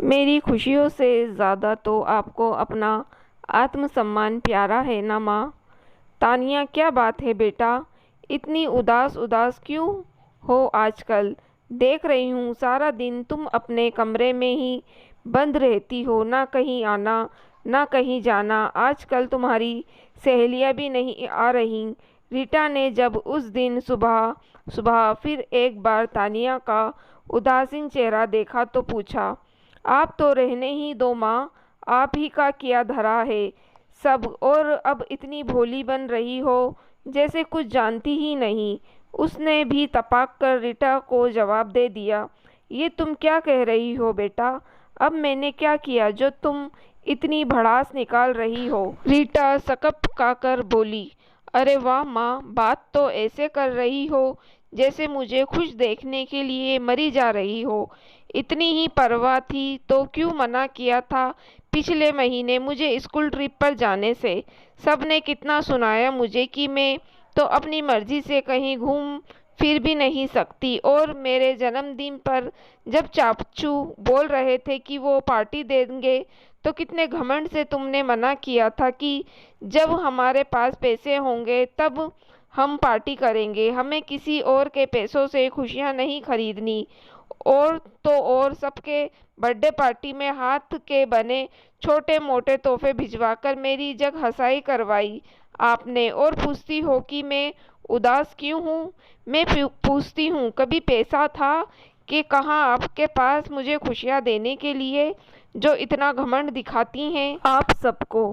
मेरी खुशियों से ज़्यादा तो आपको अपना आत्मसम्मान प्यारा है ना माँ। तानिया, क्या बात है बेटा, इतनी उदास उदास क्यों हो आजकल? देख रही हूँ सारा दिन तुम अपने कमरे में ही बंद रहती हो, ना कहीं आना ना कहीं जाना। आजकल तुम्हारी सहेलियाँ भी नहीं आ रही। रीटा ने जब उस दिन सुबह सुबह फिर एक बार तानिया का उदासीन चेहरा देखा तो पूछा, आप तो रहने ही दो माँ, आप ही का किया धरा है सब, और अब इतनी भोली बन रही हो जैसे कुछ जानती ही नहीं। उसने भी तपाक कर रीटा को जवाब दे दिया, ये तुम क्या कह रही हो बेटा? अब मैंने क्या किया जो तुम इतनी भड़ास निकाल रही हो? रीटा सकपकाकर बोली, अरे वाह माँ, बात तो ऐसे कर रही हो जैसे मुझे खुश देखने के लिए मरी जा रही हो। इतनी ही परवाह थी तो क्यों मना किया था पिछले महीने मुझे स्कूल ट्रिप पर जाने से? सबने कितना सुनाया मुझे कि मैं तो अपनी मर्जी से कहीं घूम फिर भी नहीं सकती, और मेरे जन्मदिन पर जब चाचू बोल रहे थे कि वो पार्टी देंगे तो कितने घमंड से तुमने मना किया था कि जब हमारे पास पैसे होंगे तब हम पार्टी करेंगे, हमें किसी और के पैसों से खुशियाँ नहीं खरीदनी। और तो और सबके बर्थडे पार्टी में हाथ के बने छोटे मोटे तोहफे भिजवाकर मेरी जग हंसाई करवाई आपने, और पूछती हो कि मैं उदास क्यों हूँ? मैं पूछती हूँ कभी पैसा था कि कहाँ आपके पास मुझे खुशियाँ देने के लिए, जो इतना घमंड दिखाती हैं आप सबको?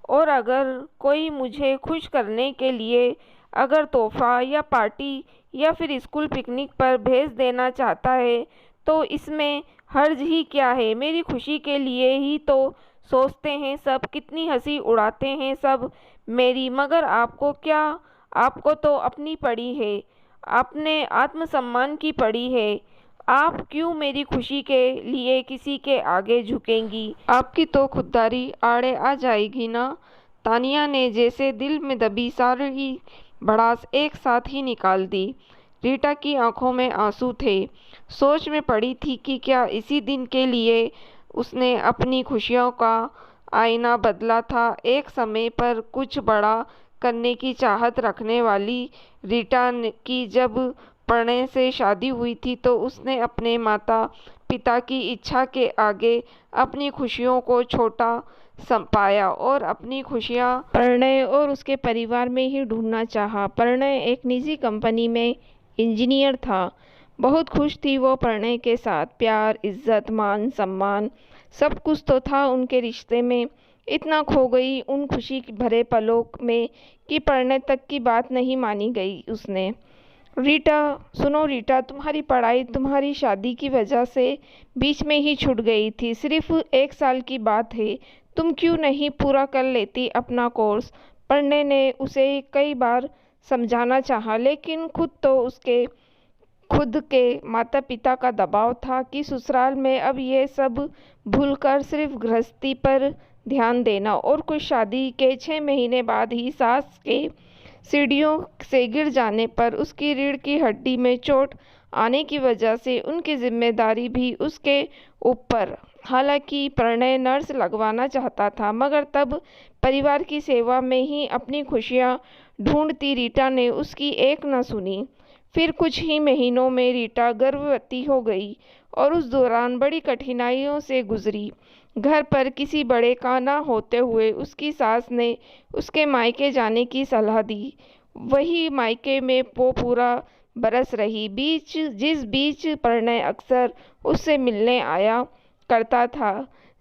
और अगर कोई मुझे खुश करने के लिए अगर तोहफा या पार्टी या फिर स्कूल पिकनिक पर भेज देना चाहता है तो इसमें हर्ज ही क्या है? मेरी खुशी के लिए ही तो सोचते हैं सब, कितनी हंसी उड़ाते हैं सब मेरी। मगर आपको क्या, आपको तो अपनी पड़ी है, अपने आत्मसम्मान की पड़ी है। आप क्यों मेरी खुशी के लिए किसी के आगे झुकेंगी? आपकी तो खुददारी आड़े आ जाएगी ना। तानिया ने जैसे दिल में दबी सारी भड़ास एक साथ ही निकाल दी। रीटा की आंखों में आंसू थे। सोच में पड़ी थी कि क्या इसी दिन के लिए उसने अपनी खुशियों का आईना बदला था। एक समय पर कुछ बड़ा करने की चाहत रखने वाली रीटा की जब प्रणय से शादी हुई थी तो उसने अपने माता पिता की इच्छा के आगे अपनी खुशियों को छोटा पाया और अपनी खुशियाँ प्रणय और उसके परिवार में ही ढूंढना चाहा। प्रणय एक निजी कंपनी में इंजीनियर था। बहुत खुश थी वो प्रणय के साथ। प्यार, इज्जत, मान सम्मान सब कुछ तो था उनके रिश्ते में। इतना खो गई उन खुशी भरे पलों में कि प्रणय तक की बात नहीं मानी गई उसने। रीटा, सुनो रीटा, तुम्हारी पढ़ाई तुम्हारी शादी की वजह से बीच में ही छूट गई थी। सिर्फ 1 साल की बात है, तुम क्यों नहीं पूरा कर लेती अपना कोर्स? प्रणय ने उसे कई बार समझाना चाहा, लेकिन खुद के माता पिता का दबाव था कि ससुराल में अब ये सब भूलकर सिर्फ गृहस्थी पर ध्यान देना। और कुछ शादी के 6 महीने बाद ही सास के सीढ़ियों से गिर जाने पर उसकी रीढ़ की हड्डी में चोट आने की वजह से उनकी जिम्मेदारी भी उसके ऊपर। हालांकि प्रणय नर्स लगवाना चाहता था, मगर तब परिवार की सेवा में ही अपनी खुशियाँ ढूंढती रीटा ने उसकी एक न सुनी। फिर कुछ ही महीनों में रीटा गर्भवती हो गई और उस दौरान बड़ी कठिनाइयों से गुजरी। घर पर किसी बड़े का न होते हुए उसकी सास ने उसके मायके जाने की सलाह दी। वही मायके में वो पूरा बरस रही। जिस बीच प्रणय अक्सर उससे मिलने आया करता था।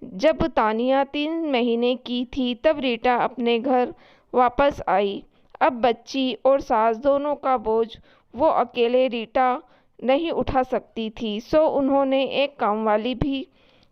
जब तानिया 3 महीने की थी तब रीटा अपने घर वापस आई। अब बच्ची और सास दोनों का बोझ वो अकेले रीटा नहीं उठा सकती थी, सो उन्होंने एक कामवाली भी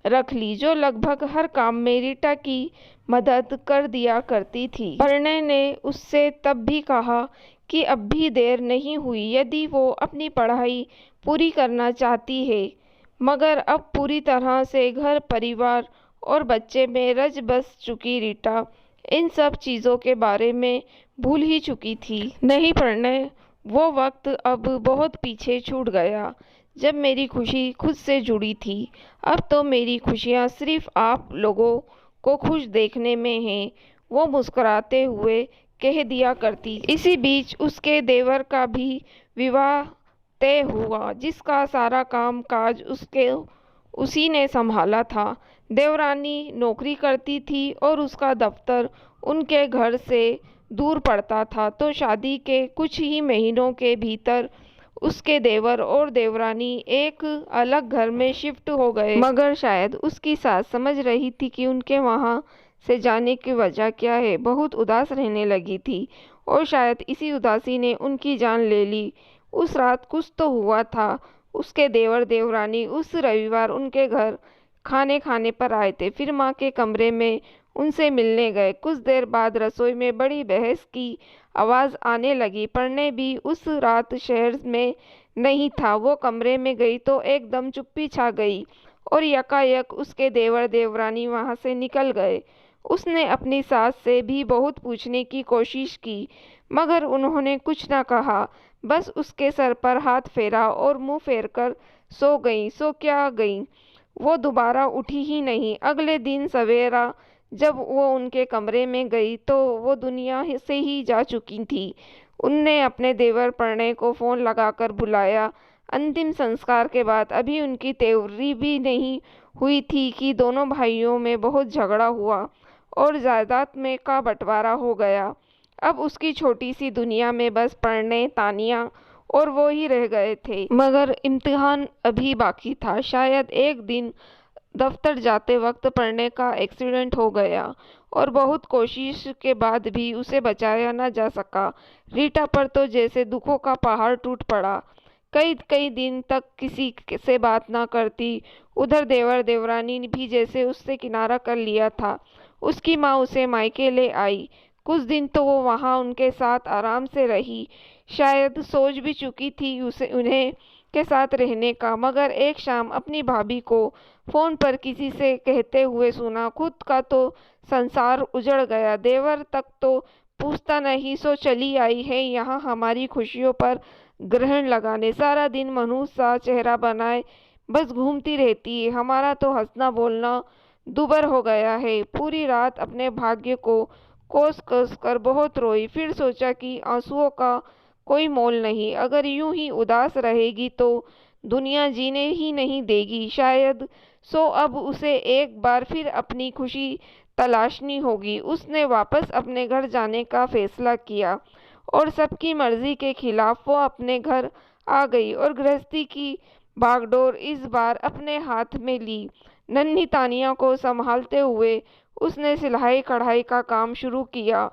रख ली जो लगभग हर काम में रीटा की मदद कर दिया करती थी। प्रणय ने उससे तब भी कहा कि अब भी देर नहीं हुई यदि वो अपनी पढ़ाई पूरी करना चाहती है, मगर अब पूरी तरह से घर परिवार और बच्चे में रच बस चुकी रीटा इन सब चीज़ों के बारे में भूल ही चुकी थी। नहीं प्रणय, वो वक्त अब बहुत पीछे छूट गया जब मेरी खुशी खुद से जुड़ी थी। अब तो मेरी खुशियाँ सिर्फ आप लोगों को खुश देखने में हैं, वो मुस्कुराते हुए कह दिया करती। इसी बीच उसके देवर का भी विवाह तय हुआ, जिसका सारा काम काज उसी ने संभाला था। देवरानी नौकरी करती थी और उसका दफ्तर उनके घर से दूर पड़ता था, तो शादी के कुछ ही महीनों के भीतर उसके देवर और देवरानी एक अलग घर में शिफ्ट हो गए। मगर शायद उसकी सास समझ रही थी कि उनके वहाँ से जाने की वजह क्या है। बहुत उदास रहने लगी थी और शायद इसी उदासी ने उनकी जान ले ली। उस रात कुछ तो हुआ था। उसके देवर देवरानी उस रविवार उनके घर खाने खाने पर आए थे। फिर माँ के कमरे में उनसे मिलने गए। कुछ देर बाद रसोई में बड़ी बहस की आवाज़ आने लगी। पढ़ने भी उस रात शहर में नहीं था। वो कमरे में गई तो एकदम चुप्पी छा गई और यकायक उसके देवर देवरानी वहाँ से निकल गए। उसने अपनी सास से भी बहुत पूछने की कोशिश की, मगर उन्होंने कुछ न कहा। बस उसके सर पर हाथ फेरा और मुंह फेरकर सो गईं। सो क्या गईं, वो दोबारा उठी ही नहीं। अगले दिन सवेरा जब वो उनके कमरे में गई तो वो दुनिया से ही जा चुकी थी। उनने अपने देवर प्रणय को फ़ोन लगाकर बुलाया। अंतिम संस्कार के बाद अभी उनकी त्योरी भी नहीं हुई थी कि दोनों भाइयों में बहुत झगड़ा हुआ और जायदाद में का बंटवारा हो गया। अब उसकी छोटी सी दुनिया में बस प्रणय, तानिया और वो ही रह गए थे। मगर इम्तिहान अभी बाकी था। शायद एक दिन दफ्तर जाते वक्त प्रणय का एक्सीडेंट हो गया और बहुत कोशिश के बाद भी उसे बचाया न जा सका। रीटा पर तो जैसे दुखों का पहाड़ टूट पड़ा। कई कई दिन तक किसी से बात न करती। उधर देवर देवरानी भी जैसे उससे किनारा कर लिया था। उसकी माँ उसे मायके ले आई। कुछ दिन तो वो वहाँ उनके साथ आराम से रही। शायद सोच भी चुकी थी उन्हें के साथ रहने का। मगर एक शाम अपनी भाभी को फ़ोन पर किसी से कहते हुए सुना, खुद का तो संसार उजड़ गया। देवर तक तो पूछता नहीं, सो चली आई है यहाँ हमारी खुशियों पर ग्रहण लगाने। सारा दिन मनुष्य सा चेहरा बनाए बस घूमती रहती है। हमारा तो हंसना बोलना दूभर हो गया है। पूरी रात अपने भाग्य को कोस कोस कर बहुत रोई। फिर सोचा कि आंसुओं का कोई मोल नहीं। अगर यूं ही उदास रहेगी तो दुनिया जीने ही नहीं देगी शायद। सो अब उसे एक बार फिर अपनी खुशी तलाशनी होगी। उसने वापस अपने घर जाने का फैसला किया और सबकी मर्जी के खिलाफ वो अपने घर आ गई और गृहस्थी की बागडोर इस बार अपने हाथ में ली। नन्ही तानिया को संभालते हुए उसने सिलाई कढ़ाई का काम शुरू किया।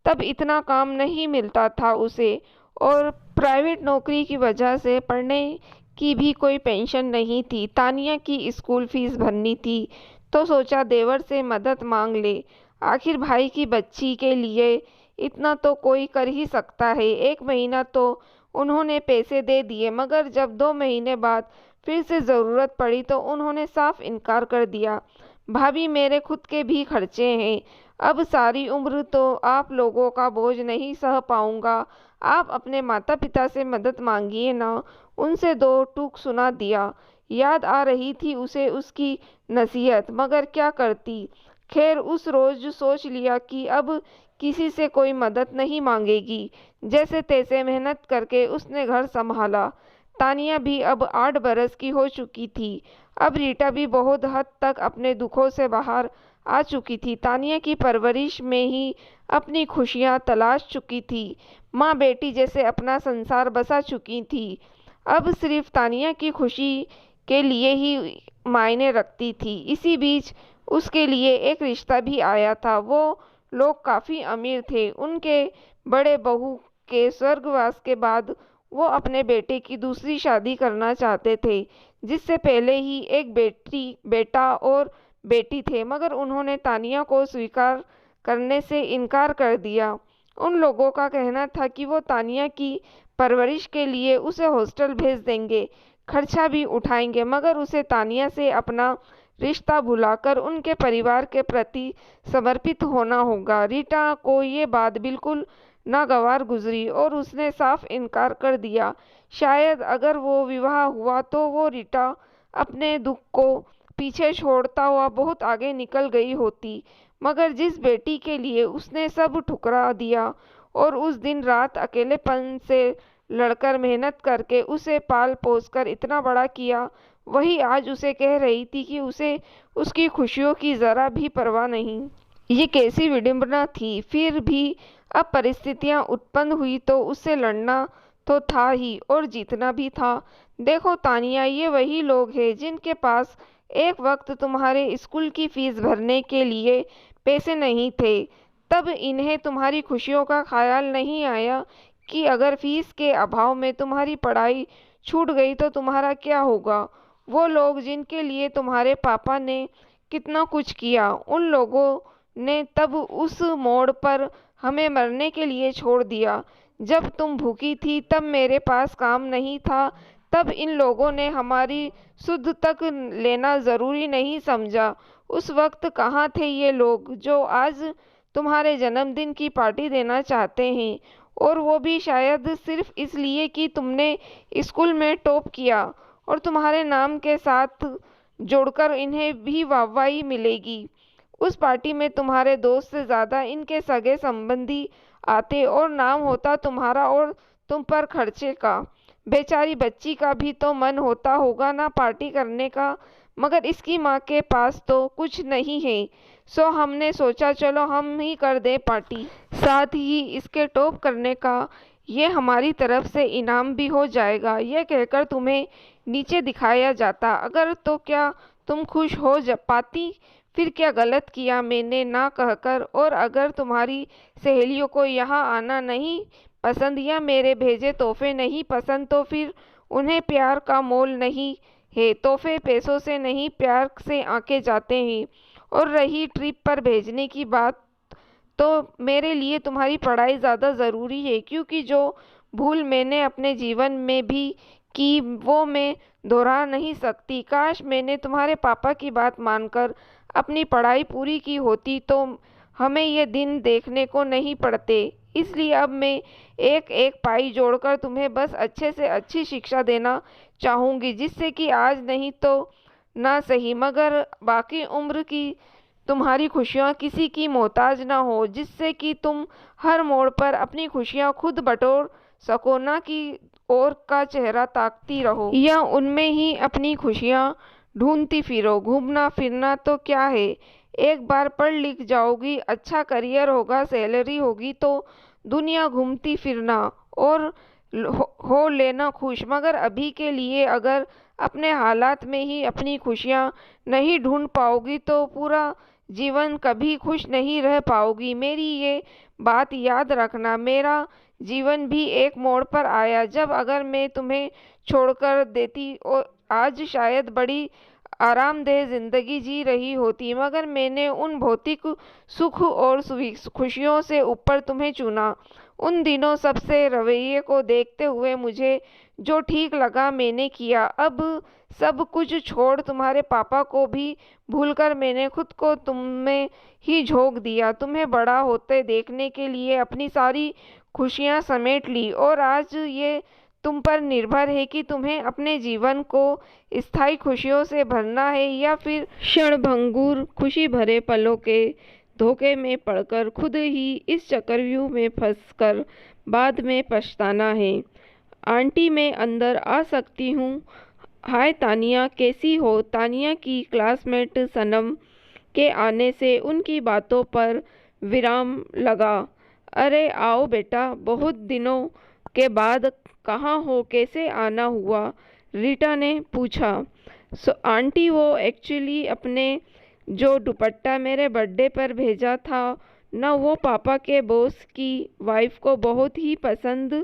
तब इतना काम नहीं मिलता था उसे और प्राइवेट नौकरी की वजह से पढ़ने की भी कोई पेंशन नहीं थी। तानिया की स्कूल फीस भरनी थी तो सोचा देवर से मदद मांग ले। आखिर भाई की बच्ची के लिए इतना तो कोई कर ही सकता है। एक महीना तो उन्होंने पैसे दे दिए, मगर जब 2 महीने बाद फिर से ज़रूरत पड़ी तो उन्होंने साफ इनकार कर दिया। भाभी, मेरे खुद के भी खर्चे हैं। अब सारी उम्र तो आप लोगों का बोझ नहीं सह पाऊंगा। आप अपने माता पिता से मदद मांगिए ना। उनसे 2 टूक सुना दिया। याद आ रही थी उसे उसकी नसीहत, मगर क्या करती। खैर, उस रोज सोच लिया कि अब किसी से कोई मदद नहीं मांगेगी। जैसे तैसे मेहनत करके उसने घर संभाला। तानिया भी अब 8 बरस की हो चुकी थी। अब रीटा भी बहुत हद तक अपने दुखों से बाहर आ चुकी थी। तानिया की परवरिश में ही अपनी खुशियाँ तलाश चुकी थी। माँ बेटी जैसे अपना संसार बसा चुकी थी। अब सिर्फ तानिया की खुशी के लिए ही मायने रखती थी। इसी बीच उसके लिए एक रिश्ता भी आया था। वो लोग काफ़ी अमीर थे। उनके बड़े बहू के स्वर्गवास के बाद वो अपने बेटे की दूसरी शादी करना चाहते थे, जिससे पहले ही एक बेटा और बेटी थे, मगर उन्होंने तानिया को स्वीकार करने से इनकार कर दिया। उन लोगों का कहना था कि वो तानिया की परवरिश के लिए उसे हॉस्टल भेज देंगे, खर्चा भी उठाएंगे, मगर उसे तानिया से अपना रिश्ता भुलाकर उनके परिवार के प्रति समर्पित होना होगा। रीटा को ये बात बिल्कुल नागवार गुजरी और उसने साफ इनकार कर दिया। शायद अगर वो विवाह हुआ तो वो रीटा अपने दुख को पीछे छोड़ता हुआ बहुत आगे निकल गई होती, मगर जिस बेटी के लिए उसने सब ठुकरा दिया और उस दिन रात अकेलेपन से लड़कर मेहनत करके उसे पाल पोस कर इतना बड़ा किया, वही आज उसे कह रही थी कि उसे उसकी खुशियों की जरा भी परवाह नहीं। ये कैसी विडंबना थी। फिर भी अब परिस्थितियां उत्पन्न हुई तो उससे लड़ना तो था ही और जीतना भी था। देखो तानिया, ये वही लोग हैं जिनके पास एक वक्त तुम्हारे स्कूल की फीस भरने के लिए पैसे नहीं थे। तब इन्हें तुम्हारी खुशियों का ख्याल नहीं आया कि अगर फीस के अभाव में तुम्हारी पढ़ाई छूट गई तो तुम्हारा क्या होगा। वो लोग जिनके लिए तुम्हारे पापा ने कितना कुछ किया, उन लोगों ने तब उस मोड़ पर हमें मरने के लिए छोड़ दिया। जब तुम भूखी थी, तब मेरे पास काम नहीं था, तब इन लोगों ने हमारी सुध तक लेना जरूरी नहीं समझा। उस वक्त कहाँ थे ये लोग जो आज तुम्हारे जन्मदिन की पार्टी देना चाहते हैं, और वो भी शायद सिर्फ इसलिए कि तुमने स्कूल में टॉप किया और तुम्हारे नाम के साथ जोड़कर इन्हें भी वाहवाही मिलेगी। उस पार्टी में तुम्हारे दोस्त से ज्यादा इनके सगे संबंधी आते और नाम होता तुम्हारा और तुम पर खर्चे का। बेचारी बच्ची का भी तो मन होता होगा ना पार्टी करने का, मगर इसकी माँ के पास तो कुछ नहीं है, सो हमने सोचा चलो हम ही कर दें पार्टी, साथ ही इसके टॉप करने का ये हमारी तरफ से इनाम भी हो जाएगा। यह कहकर तुम्हें नीचे दिखाया जाता अगर तो क्या तुम खुश हो पाती। फिर क्या गलत किया मैंने ना कहकर। और अगर तुम्हारी सहेलियों को यहाँ आना नहीं पसंद या मेरे भेजे तोहफे नहीं पसंद तो फिर उन्हें प्यार का मोल नहीं है। तोहफे पैसों से नहीं प्यार से आके जाते हैं। और रही ट्रिप पर भेजने की बात, तो मेरे लिए तुम्हारी पढ़ाई ज़्यादा ज़रूरी है, क्योंकि जो भूल मैंने अपने जीवन में भी की वो मैं दोहरा नहीं सकती। काश मैंने तुम्हारे पापा की बात मानकर अपनी पढ़ाई पूरी की होती तो हमें ये दिन देखने को नहीं पड़ते। इसलिए अब मैं एक एक पाई जोड़कर तुम्हें बस अच्छे से अच्छी शिक्षा देना चाहूँगी, जिससे कि आज नहीं तो ना सही मगर बाकी उम्र की तुम्हारी खुशियाँ किसी की मोहताज ना हो, जिससे कि तुम हर मोड़ पर अपनी खुशियाँ खुद बटोर सको, ना कि और का चेहरा ताकती रहो या उनमें ही अपनी खुशियाँ ढूंढती फिरो। घूमना फिरना तो क्या है, एक बार पढ़ लिख जाओगी, अच्छा करियर होगा, सैलरी होगी तो दुनिया घूमती फिरना और हो लेना खुश। मगर अभी के लिए अगर अपने हालात में ही अपनी खुशियाँ नहीं ढूंढ पाओगी तो पूरा जीवन कभी खुश नहीं रह पाओगी। मेरी ये बात याद रखना। मेरा जीवन भी एक मोड़ पर आया जब अगर मैं तुम्हें छोड़कर देती और आज शायद बड़ी आरामदेह जिंदगी जी रही होती, मगर मैंने उन भौतिक सुख और खुशियों से ऊपर तुम्हें चुना। उन दिनों सबसे रवैये को देखते हुए मुझे जो ठीक लगा मैंने किया। अब सब कुछ छोड़ तुम्हारे पापा को भी भूलकर मैंने खुद को तुम में ही झोंक दिया। तुम्हें बड़ा होते देखने के लिए अपनी सारी खुशियाँ समेट ली और आज ये तुम पर निर्भर है कि तुम्हें अपने जीवन को स्थायी खुशियों से भरना है या फिर क्षणभंगुर खुशी भरे पलों के धोखे में पड़कर खुद ही इस चक्रव्यूह में फंसकर बाद में पछताना है। आंटी मैं अंदर आ सकती हूँ? हाय तानिया, कैसी हो? तानिया की क्लासमेट सनम के आने से उनकी बातों पर विराम लगा। अरे आओ बेटा, बहुत दिनों के बाद, कहाँ हो, कैसे आना हुआ? रीटा ने पूछा। आंटी वो एक्चुअली अपने जो दुपट्टा मेरे बर्थडे पर भेजा था ना, वो पापा के बॉस की वाइफ को बहुत ही पसंद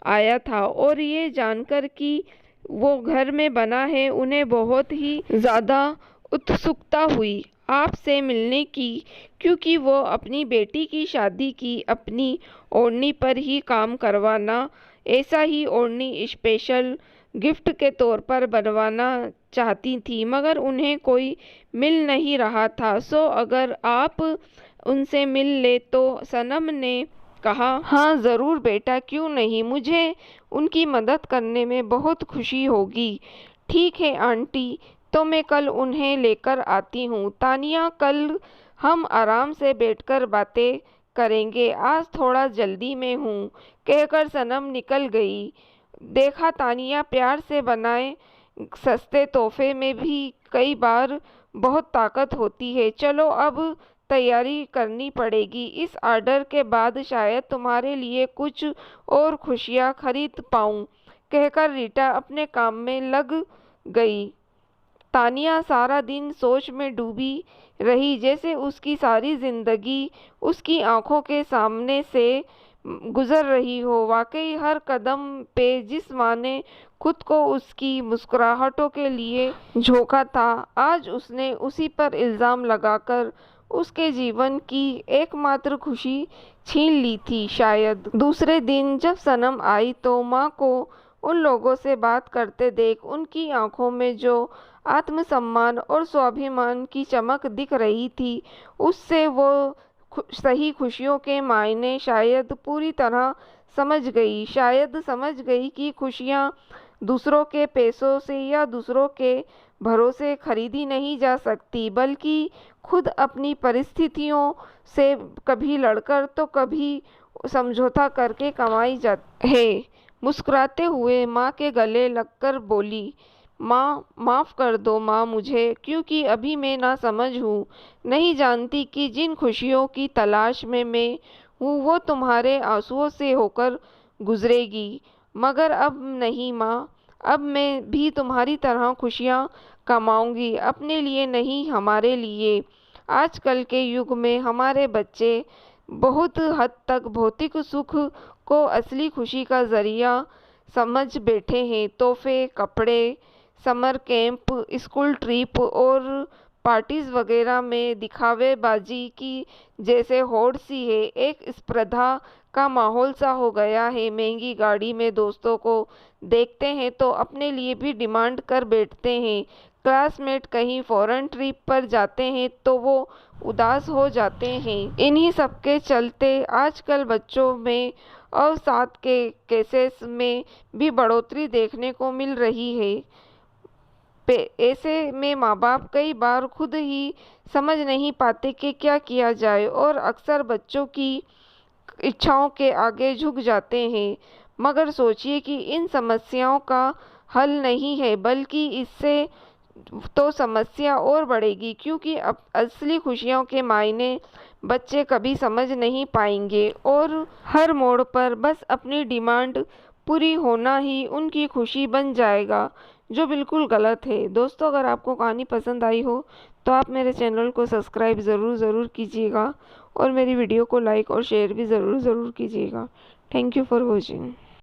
आया था और ये जानकर कि वो घर में बना है उन्हें बहुत ही ज़्यादा उत्सुकता हुई आपसे मिलने की, क्योंकि वो अपनी बेटी की शादी की अपनी ओढ़नी पर ही काम करवाना, ऐसा ही ओढ़नी स्पेशल गिफ्ट के तौर पर बनवाना चाहती थी, मगर उन्हें कोई मिल नहीं रहा था। सो अगर आप उनसे मिल ले तो सनम ने कहा, हाँ ज़रूर बेटा, क्यों नहीं, मुझे उनकी मदद करने में बहुत खुशी होगी। ठीक है आंटी, तो मैं कल उन्हें लेकर आती हूँ। तानिया, कल हम आराम से बैठकर बातें करेंगे, आज थोड़ा जल्दी में हूँ, कहकर सनम निकल गई। देखा तानिया, प्यार से बनाए सस्ते तोहफे में भी कई बार बहुत ताकत होती है। चलो अब तैयारी करनी पड़ेगी, इस ऑर्डर के बाद शायद तुम्हारे लिए कुछ और खुशियाँ खरीद पाऊँ, कहकर रीटा अपने काम में लग गई। तानिया सारा दिन सोच में डूबी रही, जैसे उसकी सारी जिंदगी उसकी आंखों के सामने से गुजर रही हो। वाकई हर कदम पे जिस माँ ने खुद को उसकी मुस्कुराहटों के लिए झोंका था, आज उसने उसी पर इल्ज़ाम लगाकर उसके जीवन की एकमात्र खुशी छीन ली थी। शायद दूसरे दिन जब सनम आई तो माँ को उन लोगों से बात करते देख उनकी आंखों में जो आत्मसम्मान और स्वाभिमान की चमक दिख रही थी, उससे वो सही खुशियों के मायने शायद पूरी तरह समझ गई। शायद समझ गई कि खुशियाँ दूसरों के पैसों से या दूसरों के भरोसे खरीदी नहीं जा सकती, बल्कि खुद अपनी परिस्थितियों से कभी लड़कर तो कभी समझौता करके कमाई जाती है। मुस्कुराते हुए माँ के गले लगकर बोली, माँ माफ़ कर दो माँ मुझे, क्योंकि अभी मैं ना समझ हूँ, नहीं जानती कि जिन खुशियों की तलाश में मैं हूँ वो तुम्हारे आंसुओं से होकर गुजरेगी। मगर अब नहीं माँ, अब मैं भी तुम्हारी तरह खुशियाँ कमाऊँगी, अपने लिए नहीं, हमारे लिए। आजकल के युग में हमारे बच्चे बहुत हद तक भौतिक सुख को असली खुशी का ज़रिया समझ बैठे हैं। तोहफे, कपड़े, समर कैंप, स्कूल ट्रिप और पार्टीज वगैरह में दिखावेबाजी की जैसे होड़ सी है। एक स्पर्धा का माहौल सा हो गया है। महंगी गाड़ी में दोस्तों को देखते हैं तो अपने लिए भी डिमांड कर बैठते हैं। क्लासमेट कहीं फॉरेन ट्रिप पर जाते हैं तो वो उदास हो जाते हैं। इन्हीं सब के चलते आजकल बच्चों में अवसाद के केसेस में भी बढ़ोतरी देखने को मिल रही है। ऐसे में माँ बाप कई बार खुद ही समझ नहीं पाते कि क्या किया जाए और अक्सर बच्चों की इच्छाओं के आगे झुक जाते हैं। मगर सोचिए कि इन समस्याओं का हल नहीं है, बल्कि इससे तो समस्या और बढ़ेगी, क्योंकि अब असली खुशियों के मायने बच्चे कभी समझ नहीं पाएंगे और हर मोड़ पर बस अपनी डिमांड पूरी होना ही उनकी खुशी बन जाएगा, जो बिल्कुल गलत है। दोस्तों, अगर आपको कहानी पसंद आई हो तो आप मेरे चैनल को सब्सक्राइब ज़रूर कीजिएगा और मेरी वीडियो को लाइक और शेयर भी ज़रूर कीजिएगा। Thank you for watching.